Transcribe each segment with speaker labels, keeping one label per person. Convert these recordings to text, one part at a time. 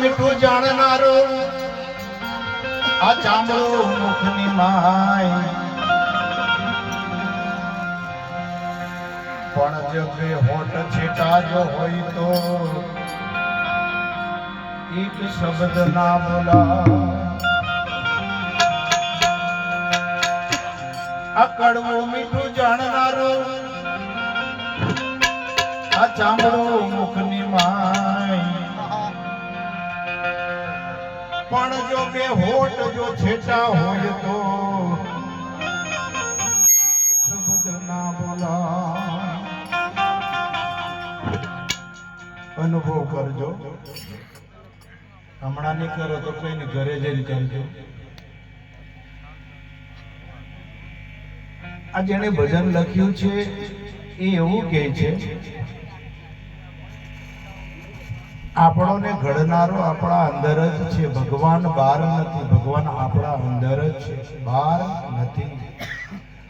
Speaker 1: મીઠું જાણનારો આ ચામડું મુખની માય પણ જગે હોઠ છેટા જો હોય તો એક શબ્દ ના બોલા આ કડવું મીઠું જાણનારો આ ચામડું મુખની માય પણ જો બે હોઠ જો છેટા હોય તો શબ્દ ના બોલા અનુભવ કરજો હમણાં નહીં કરો તો કોઈને ઘરે જઈને કરજો આ જેણે ભજન લખ્યું છે એ એવું કહે છે આપણોને ઘડનારો આપણા અંદર જ છે ભગવાન બહાર નથી ભગવાન આપણા અંદર જ છે બહાર નથી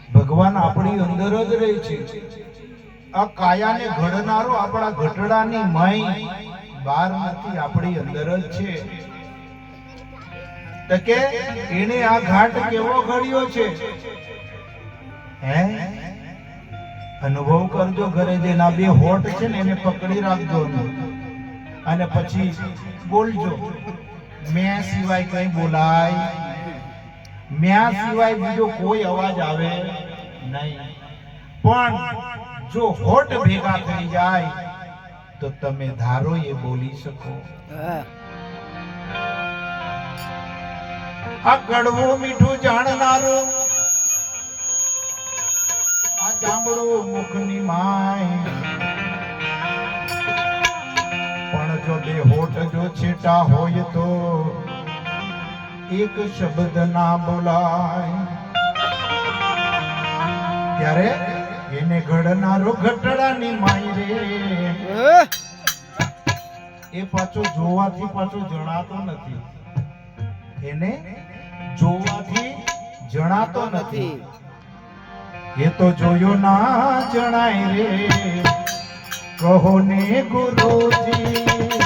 Speaker 1: ભગવાન આપણી અંદર જ રહે છે આ કાયાને ઘડનારો આપણા ઘટડાની માય બહાર નથી આપણી અંદર જ છે તો કે એને આ ઘાટ કેવો ઘડ્યો છે હે અનુભવ કરજો ઘરે જે ના બે હોઠ છે ને એને પકડી રાખજો અને પછી બોલજો મેં સિવાય કઈ બોલાય મેં સિવાય બીજો કોઈ અવાજ આવે નહીં પણ જો હોઠ ભેગા થઈ જાય તો તમે ધારો એ બોલી શકો આ કડવું મીઠું જાણનારો આ ચામડું મુખની માય પણ જો બે હોઠ જો છેટા હોય તો એક શબ્દ ના બોલાય ત્યારે એને ઘડનારો ઘટડાની માય રે એ પાછો જોવાથી પાછો જણાતો નથી એને જોવાથી જણાતો નથી એ તો જોયો ના જણાય રે કહો ને ગુરુજી